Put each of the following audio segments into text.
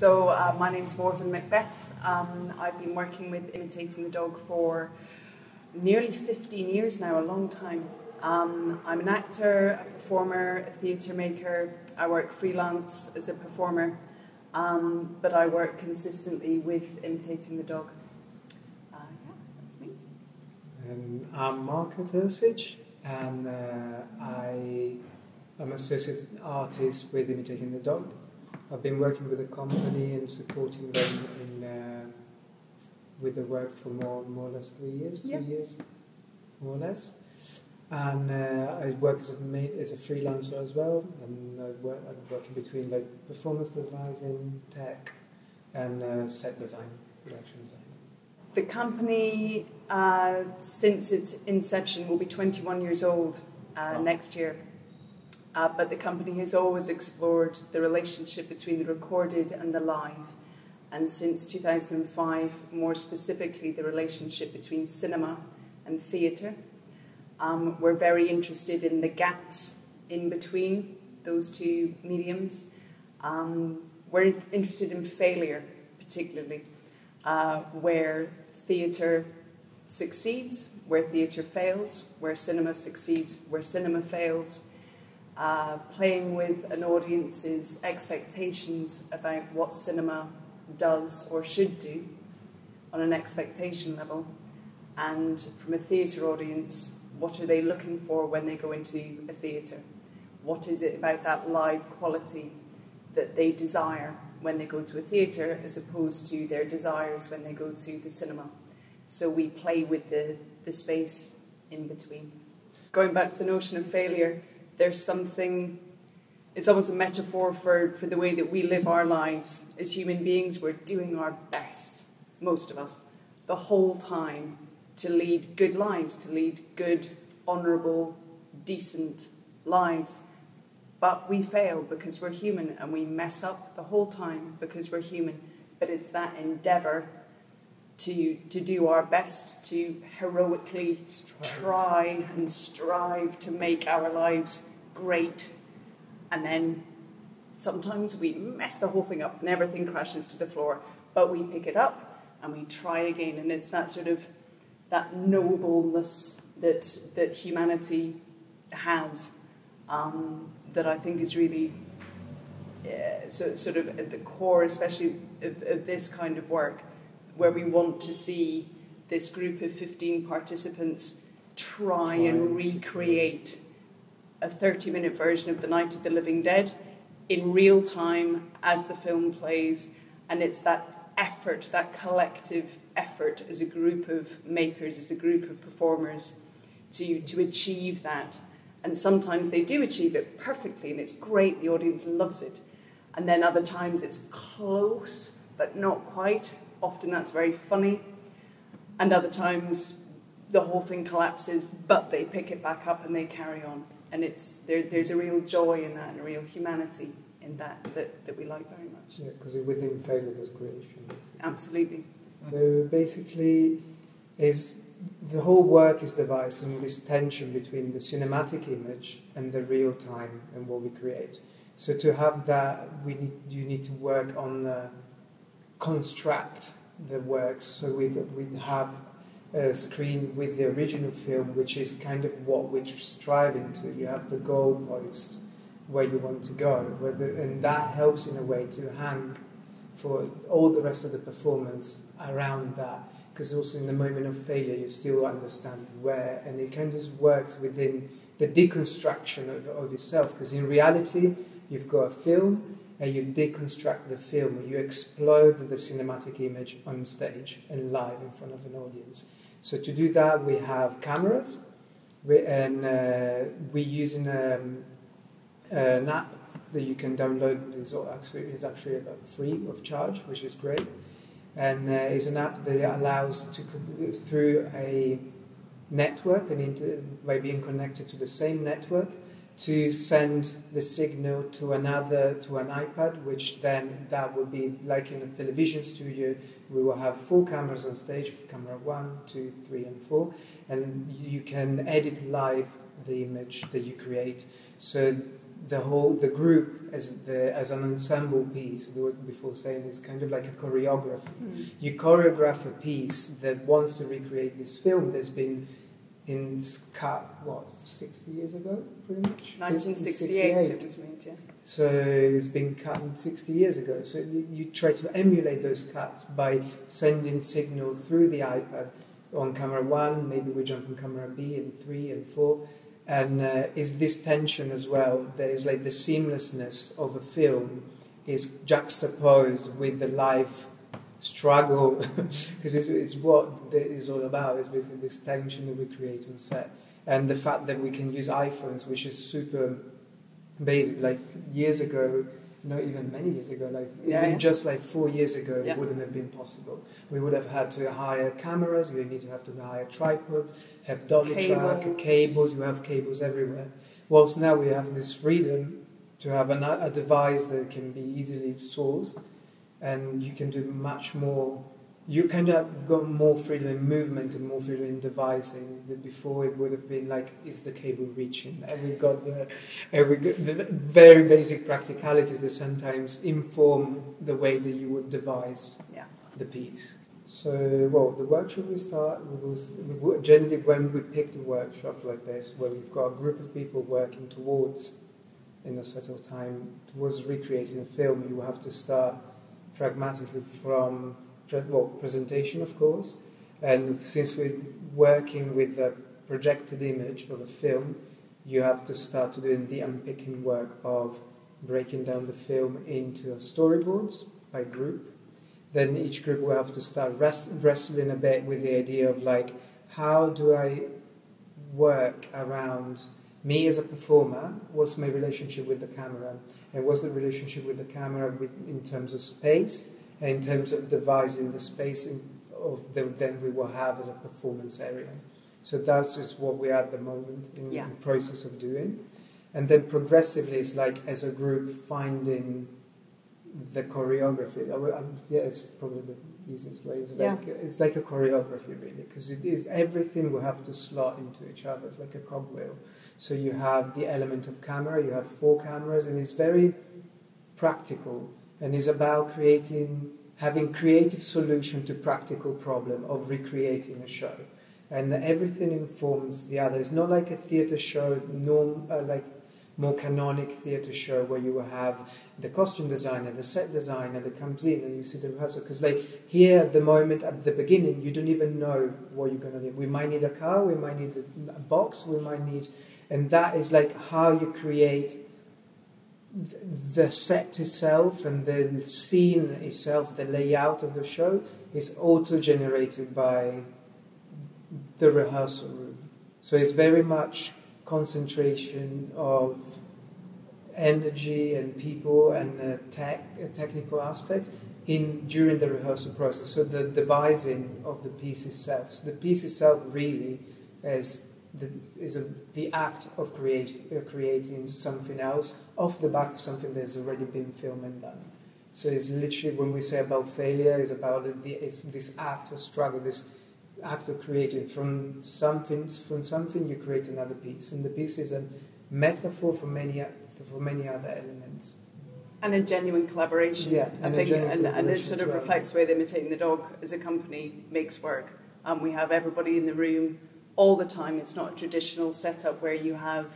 My name's Morven Macbeth. I've been working with Imitating the Dog for nearly 15 years now, a long time. I'm an actor, a performer, a theatre maker. I work freelance as a performer, but I work consistently with Imitating the Dog. That's me. I'm Marco Turcich, and I'm an associate artist with Imitating the Dog. I've been working with the company and supporting them with the work for more or less 3 years, 2 years, more or less. And I work as a freelancer as well, and I'm working between performance design, tech, and set design, production design. The company, since its inception, will be 21 years old next year. But the company has always explored the relationship between the recorded and the live. And since 2005, more specifically, the relationship between cinema and theatre. We're very interested in the gaps in between those two mediums. We're interested in failure, particularly, where theatre succeeds, where theatre fails, where cinema succeeds, where cinema fails. Playing with an audience's expectations about what cinema does or should do on an expectation level, and from a theatre audience, what are they looking for when they go into a theatre? What is it about that live quality that they desire when they go to a theatre as opposed to their desires when they go to the cinema? So we play with the space in between. Going back to the notion of failure, there's something, it's almost a metaphor for the way that we live our lives. As human beings, we're doing our best, most of us, the whole time, to lead good lives, to lead good, honourable, decent lives. But we fail because we're human, and we mess up the whole time because we're human. But it's that endeavour to do our best, to heroically try and strive to make our lives great. And then sometimes we mess the whole thing up and everything crashes to the floor, but we pick it up and we try again. And it's that sort of, that nobleness that humanity has, that I think is really sort of at the core, especially of this kind of work, where we want to see this group of 15 participants try and recreate a 30-minute version of The Night of the Living Dead in real time as the film plays. And it's that effort, that collective effort as a group of makers, as a group of performers to achieve that. And sometimes they do achieve it perfectly and it's great, the audience loves it. And then other times it's close, but not quite. Often that's very funny. And other times the whole thing collapses, but they pick it back up and they carry on. And there's a real joy in that and a real humanity in that we like very much. Yeah, because within failure there's creation. Absolutely. So basically, the whole work is devised in this tension between the cinematic image and the real time and what we create. So to have that, you need to work on construct the works. So we have a screen with the original film, which is kind of what we're striving to. You have the goalpost where you want to go, and that helps in a way to hang for all the rest of the performance around that. Because also in the moment of failure, you still understand where, and it kind of works within the deconstruction of itself. Because in reality, you've got a film, and you deconstruct the film, you explode the cinematic image on stage and live in front of an audience. So to do that, we have cameras, and we're using an app that you can download. It's actually free of charge, which is great. And it's an app that allows through a network, by being connected to the same network, to send the signal to an iPad, which then that will be like in a television studio. We will have 4 cameras on stage, camera 1, 2, 3, and 4, and you can edit live the image that you create. So the group as an ensemble piece, before saying, is kind of like a choreography. You choreograph a piece that wants to recreate this film that's been cut, 60 years ago, pretty much? 1968 it was made, yeah. So it's been cut 60 years ago. So you try to emulate those cuts by sending signal through the iPad on camera 1, maybe we jump on camera B and 3 and 4. And is this tension as well? There's like the seamlessness of a film is juxtaposed with the live struggle, because it's what it is all about. It's basically this tension that we create on set, and the fact that we can use iPhones, which is super basic. Like years ago, not even many years ago, just like 4 years ago, it wouldn't have been possible. We would have had to hire cameras. You need to have to hire tripods, have dolly track, cables. You have cables everywhere. Whilst now we have this freedom to have a device that can be easily sourced, and you can do much more. You kind of got more freedom in movement and more freedom in devising. That before it would have been like, is the cable reaching? And we got the very basic practicalities that sometimes inform the way that you would devise the piece. So, the workshop we start was generally when we picked a workshop like this, where we've got a group of people working towards, in a set of time, towards recreating a film. You have to start pragmatically from presentation, of course, and since we're working with a projected image of a film, you have to start to do the unpicking work of breaking down the film into storyboards by group. Then each group will have to start wrestling a bit with the idea of like, how do I work around me as a performer? What's my relationship with the camera? And what's the relationship with the camera in terms of space, and in terms of devising the space then we will have as a performance area. So that's just what we are at the moment in the process of doing. And then progressively, it's like as a group finding the choreography. It's probably the easiest way. It's like a choreography, really, because it is everything will have to slot into each other. It's like a cogwheel. So you have the element of camera, you have 4 cameras, and it's very practical, and it's about having creative solution to practical problem of recreating a show. And everything informs the other. It's not like a theatre show, like more canonic theatre show where you will have the costume designer, the set designer that comes in and you see the rehearsal. Because here at the moment, at the beginning, you don't even know what you're going to need. We might need a car, we might need a box, we might need... And that is like how you create the set itself and the scene itself, the layout of the show is auto-generated by the rehearsal room. So it's very much concentration of energy and people and a technical aspect during the rehearsal process. So the devising of the piece itself. So the piece itself really is the act of creating something else off the back of something that's already been filmed and done. So it's literally, when we say about failure, it's about it's this act of struggle, this act of creating from something you create another piece, and the piece is a metaphor for many other elements. And a genuine collaboration. Yeah, and it sort of reflects the way that Imitating the Dog as a company makes work. We have everybody in the room all the time. It's not a traditional setup where you have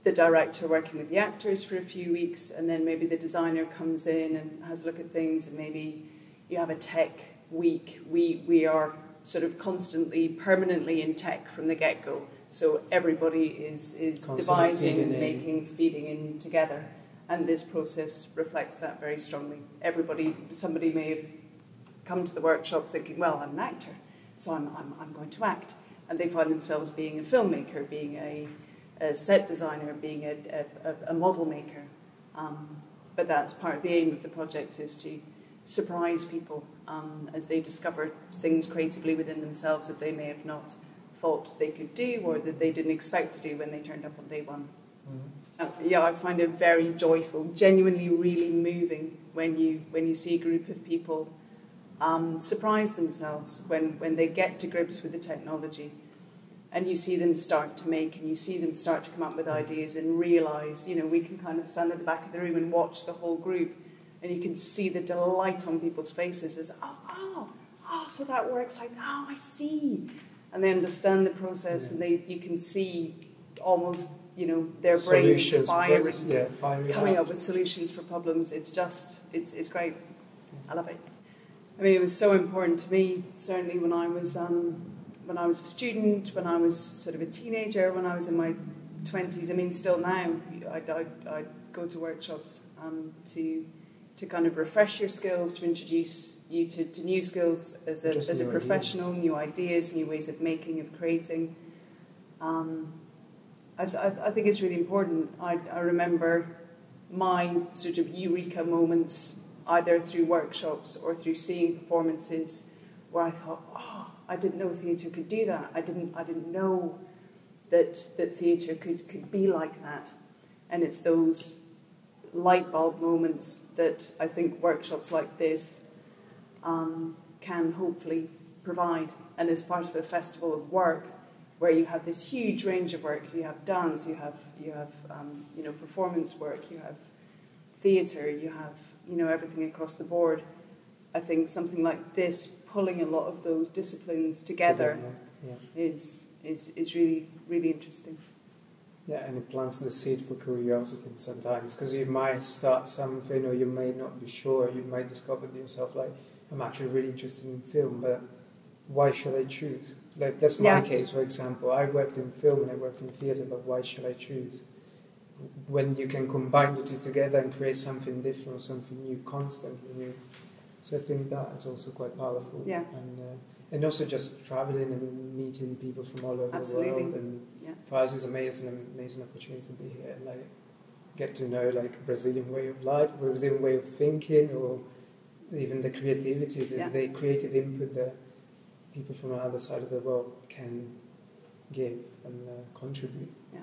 the director working with the actors for a few weeks and then maybe the designer comes in and has a look at things and maybe you have a tech week. We are sort of constantly, permanently in tech from the get-go. So everybody is devising, feeding in together. And this process reflects that very strongly. Somebody may have come to the workshop thinking, well, I'm an actor, so I'm going to act. And they find themselves being a filmmaker, being a set designer, being a model maker. But that's part of the aim of the project, is to surprise people as they discover things creatively within themselves that they may have not thought they could do or that they didn't expect to do when they turned up on day one. Mm-hmm. I find it very joyful, genuinely really moving when you see a group of people surprise themselves when they get to grips with the technology and you see them start to make, and you see them start to come up with ideas and realise, you know, we can kind of stand at the back of the room and watch the whole group, and you can see the delight on people's faces as, so that works like, I see. And they understand the process, and you can see almost, you know, their brains firing, coming up with solutions for problems. It's just, it's great. I love it. I mean, it was so important to me, certainly when I was a student, when I was sort of a teenager, when I was in my 20s. I mean, still now, I go to workshops to kind of refresh your skills, to introduce you to new skills as a professional, new ideas, new ways of making, of creating. I think it's really important. I remember my sort of eureka moments, either through workshops or through seeing performances, where I thought, I didn't know theatre could do that. I didn't know that theatre could be like that. And it's those light bulb moments that I think workshops like this can hopefully provide. And as part of a festival of work, where you have this huge range of work, you have dance, you have performance work, you have theatre, you have everything across the board. I think something like this, pulling a lot of those disciplines together, is really, really interesting. Yeah, and it plants the seed for curiosity sometimes, because you might start something or you may not be sure. You might discover yourself like, I'm actually really interested in film, but why should I choose? Like, that's my case, for example. I worked in film and I worked in theatre, but why should I choose? When you can combine the two together and create something different, something new, constantly new. So I think that is also quite powerful. Yeah. And also just traveling and meeting people from all over the world. And for us, it's an amazing opportunity to be here and like get to know like a Brazilian way of life, a Brazilian way of thinking, or even the creativity, the creative input that people from the other side of the world can give and contribute. Yeah.